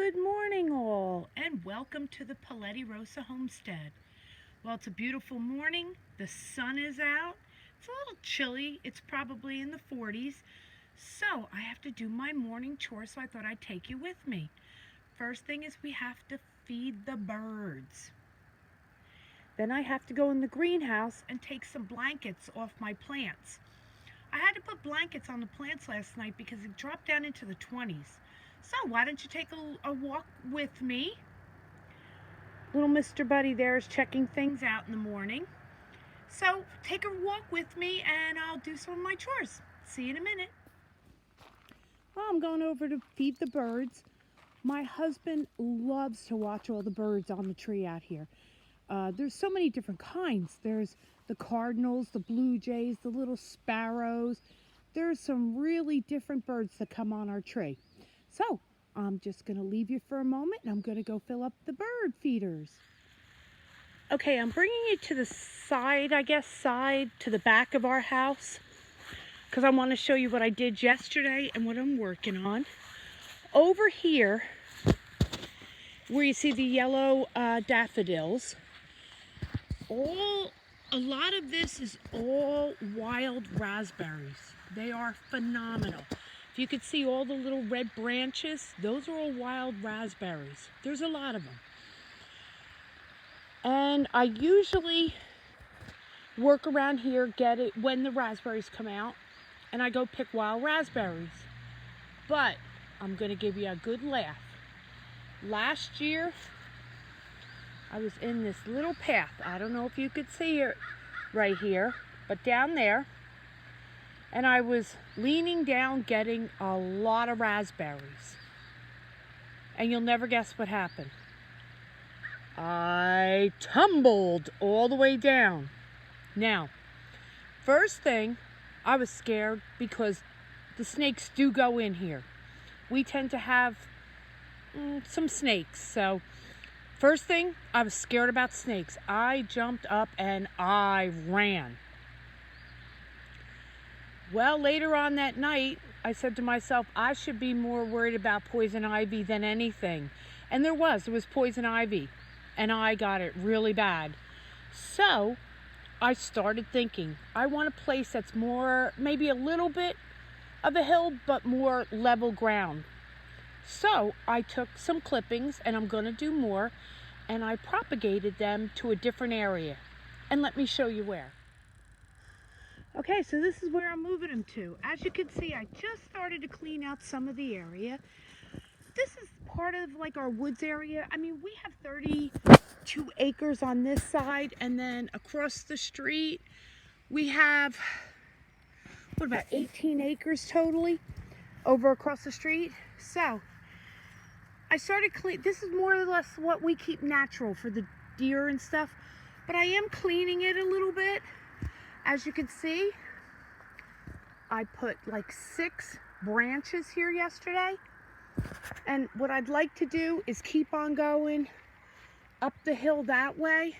good morning all, and welcome to the Paletti Rosa Homestead. Well, it's a beautiful morning. The sun is out. It's a little chilly. It's probably in the 40s. So I have to do my morning chores, so I thought I'd take you with me. First thing is we have to feed the birds. Then I have to go in the greenhouse and take some blankets off my plants. I had to put blankets on the plants last night because it dropped down into the 20s. So why don't you take a walk with me? Little Mr. Buddy there is checking things out in the morning. So take a walk with me and I'll do some of my chores. See you in a minute. Well, I'm going over to feed the birds. My husband loves to watch all the birds on the tree out here. There's so many different kinds. There's the cardinals, the blue jays, the little sparrows. There's some really different birds that come on our tree. So I'm just going to leave you for a moment and I'm going to go fill up the bird feeders. Okay, I'm bringing you to the side to the back of our house, because I want to show you what I did yesterday and what I'm working on. Over here, where you see the yellow daffodils, a lot of this is all wild raspberries. They are phenomenal. If you could see all the little red branches, those are all wild raspberries. There's a lot of them. And I usually work around here, get it when the raspberries come out, and I go pick wild raspberries. But I'm going to give you a good laugh. Last year, I was in this little path. I don't know if you could see it right here, but down there. And I was leaning down getting a lot of raspberries. And you'll never guess what happened. I tumbled all the way down. Now, first thing, I was scared because the snakes do go in here. We tend to have some snakes. So, first thing, I was scared about snakes. I jumped up and I ran. Well, later on that night, I said to myself, I should be more worried about poison ivy than anything. And there was poison ivy. And I got it really bad. So, I started thinking, I want a place that's more, maybe a little bit of a hill, but more level ground. So, I took some clippings, and I'm going to do more, and I propagated them to a different area. And let me show you where. Okay, so this is where I'm moving them to. As you can see, I just started to clean out some of the area. This is part of like our woods area. I mean, we have 32 acres on this side, and then across the street, we have, what, about 18 acres totally over across the street. So, I started this is more or less what we keep natural for the deer and stuff, but I am cleaning it a little bit. As you can see, I put like 6 branches here yesterday. And what I'd like to do is keep on going up the hill that way.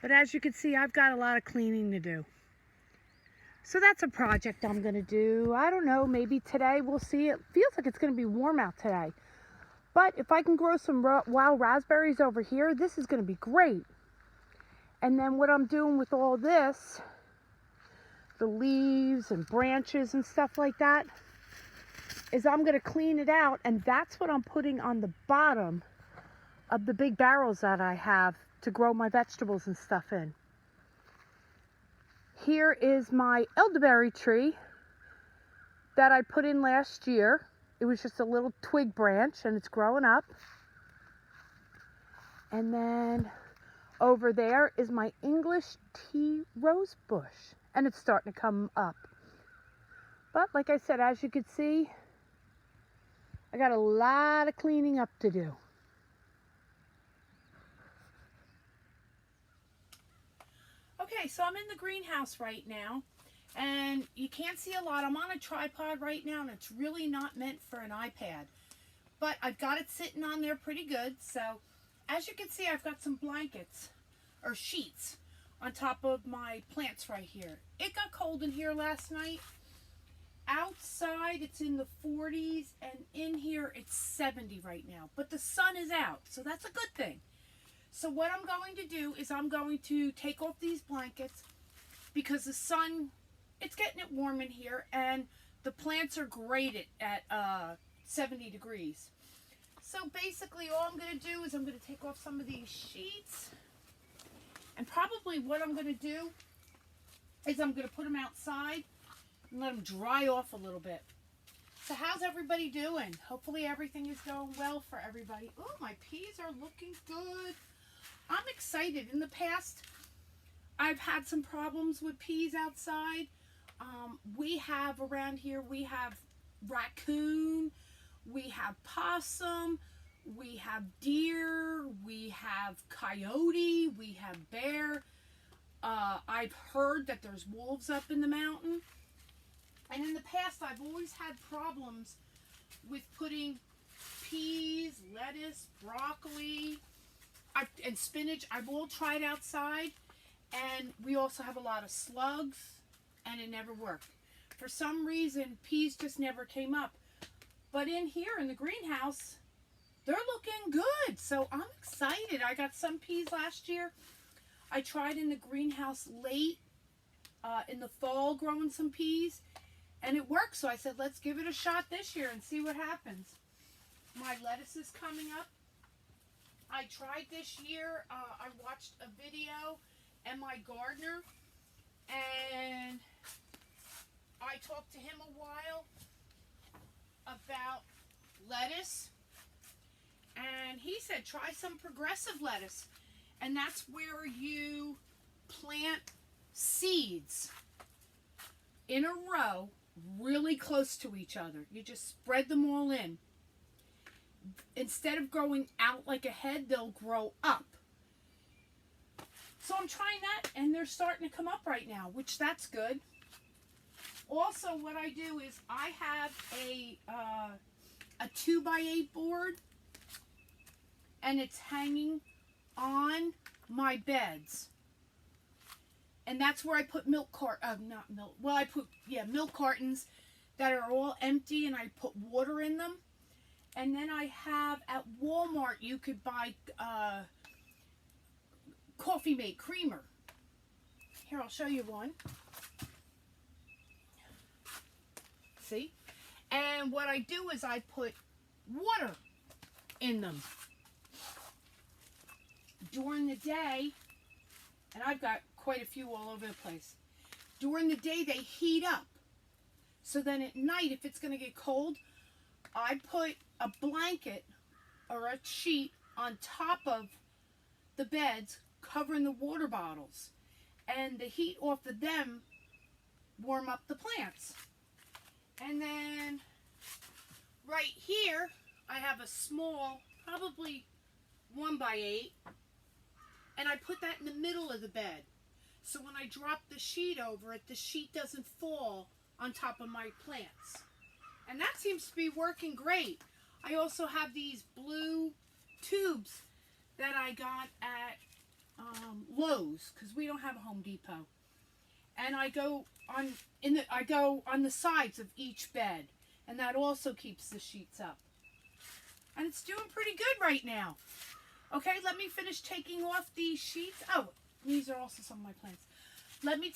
But as you can see, I've got a lot of cleaning to do. So that's a project I'm going to do. I don't know, maybe today we'll see. It feels like it's going to be warm out today. But if I can grow some wild raspberries over here, this is going to be great. And then what I'm doing with all this, the leaves and branches and stuff like that, is I'm going to clean it out, and that's what I'm putting on the bottom of the big barrels that I have to grow my vegetables and stuff in. Here is my elderberry tree that I put in last year. It was just a little twig branch, and it's growing up. And then over there is my English tea rose bush, and it's starting to come up. But like I said, as you can see, I got a lot of cleaning up to do. Okay, so I'm in the greenhouse right now, and you can't see a lot. I'm on a tripod right now, and it's really not meant for an iPad. But I've got it sitting on there pretty good. So, as you can see, I've got some blankets, or sheets, on top of my plants right here. It got cold in here last night, outside it's in the 40s, and in here it's 70 right now. But the sun is out, so that's a good thing. So what I'm going to do is I'm going to take off these blankets because the sun, it's getting it warm in here, and the plants are great at 70 degrees. So basically all I'm going to do is I'm going to take off some of these sheets, and probably what I'm going to do is I'm going to put them outside and let them dry off a little bit. So how's everybody doing? Hopefully everything is going well for everybody. Oh, my peas are looking good. I'm excited. In the past, I've had some problems with peas outside. We have around here, we have raccoon, we have possum, we have deer, we have coyote, we have bear. I've heard that there's wolves up in the mountain. And in the past, I've always had problems with putting peas, lettuce, broccoli, and spinach. I've all tried outside, and we also have a lot of slugs, and it never worked. For some reason, peas just never came up. But in here in the greenhouse, they're looking good. So I'm excited. I got some peas last year. I tried in the greenhouse late in the fall growing some peas, and it worked. So I said, let's give it a shot this year and see what happens. My lettuce is coming up. I tried this year. I watched a video and my gardener, and I talked to him a while about lettuce, and he said try some progressive lettuce, and that's where you plant seeds in a row really close to each other. You just spread them all in. Instead of growing out like a head, they'll grow up. So I'm trying that, and they're starting to come up right now, which that's good. Also, what I do is I have a 2x8 board, and it's hanging on my beds. And that's where I put milk cartons that are all empty, and I put water in them. And then I have at Walmart, you could buy Coffee Mate creamer. Here, I'll show you one. See? And what I do is I put water in them during the day, and I've got quite a few all over the place. During the day, they heat up. So then at night, if it's going to get cold, I put a blanket or a sheet on top of the beds covering the water bottles, and the heat off of them warm up the plants. And then right here I have a small, probably 1x8, and I put that in the middle of the bed, so when I drop the sheet over it, the sheet doesn't fall on top of my plants. And that seems to be working great. I also have these blue tubes that I got at Lowe's, because we don't have a Home Depot. And I go on the sides of each bed, and that also keeps the sheets up. And it's doing pretty good right now. Okay, let me finish taking off these sheets. Oh, these are also some of my plants. Let me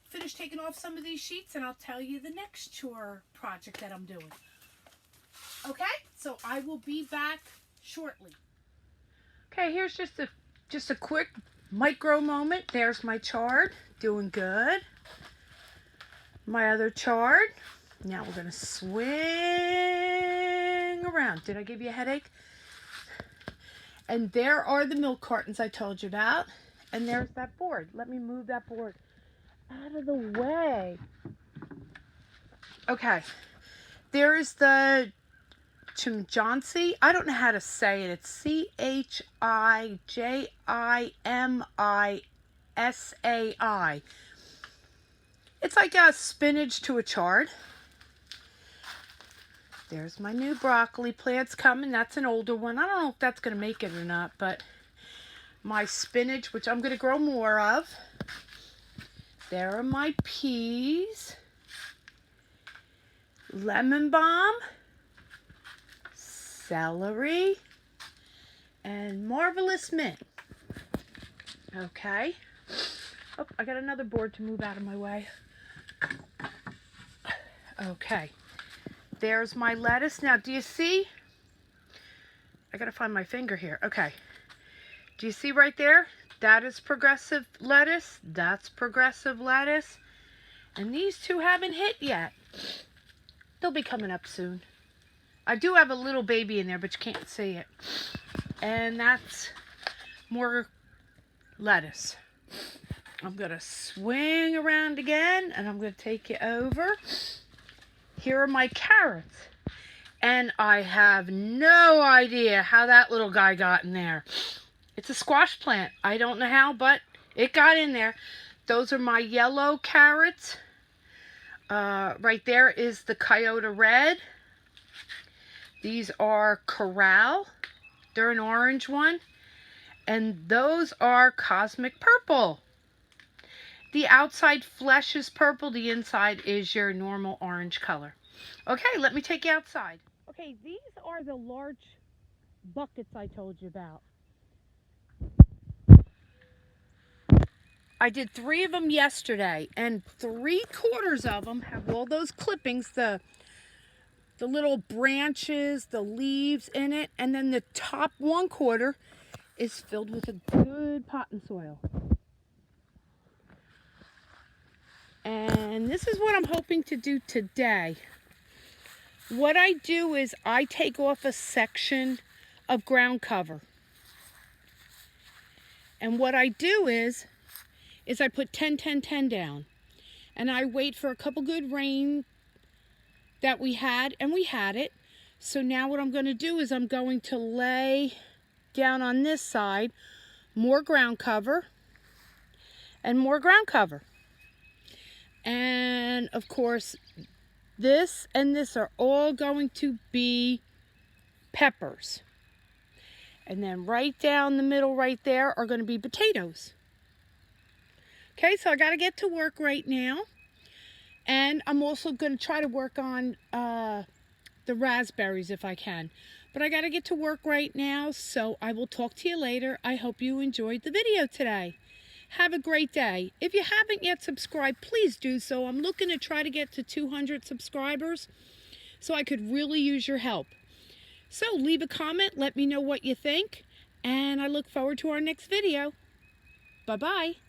finish taking off some of these sheets, and I'll tell you the next chore project that I'm doing. Okay, so I will be back shortly. Okay, here's just a quick micro moment. There's my chard, doing good. My other chard. Now we're gonna swing around. Did I give you a headache? And there are the milk cartons I told you about. And there's that board. Let me move that board out of the way. Okay. There is the Chimjansi. I don't know how to say it. It's Chimmisai. It's like a spinach to a chard. There's my new broccoli plants coming. That's an older one. I don't know if that's going to make it or not, but my spinach, which I'm going to grow more of. There are my peas. lemon balm, celery, and marvelous mint. Okay. Oh, I got another board to move out of my way. Okay. There's my lettuce. Now, do you see? I gotta find my finger here. Okay. Do you see right there? That is progressive lettuce. That's progressive lettuce. And these two haven't hit yet. They'll be coming up soon. I do have a little baby in there, but you can't see it. And that's more lettuce. I'm going to swing around again, and I'm going to take you over. Here are my carrots. And I have no idea how that little guy got in there. It's a squash plant. I don't know how, but it got in there. Those are my yellow carrots. Right there is the Coyote Red. These are Corral. They're an orange one. And those are Cosmic Purple. The outside flesh is purple. The inside is your normal orange color. Okay, let me take you outside. Okay, these are the large buckets I told you about. I did 3 of them yesterday, and 3/4 of them have all those clippings, the little branches, the leaves in it, and then the top 1/4 is filled with a good potting soil. And this is what I'm hoping to do today. What I do is I take off a section of ground cover. And what I do is I put 10-10-10 down. And I wait for a couple good rain that we had, and we had it. So now what I'm going to do is I'm going to lay down on this side more ground cover and more ground cover. And of course, this and this are all going to be peppers. And then right down the middle right there are going to be potatoes. Okay, so I got to get to work right now. And I'm also going to try to work on the raspberries if I can. But I got to get to work right now, so I will talk to you later. I hope you enjoyed the video today. Have a great day. If you haven't yet subscribed, please do so. I'm looking to try to get to 200 subscribers, so I could really use your help. So leave a comment, let me know what you think, and I look forward to our next video. Bye-bye.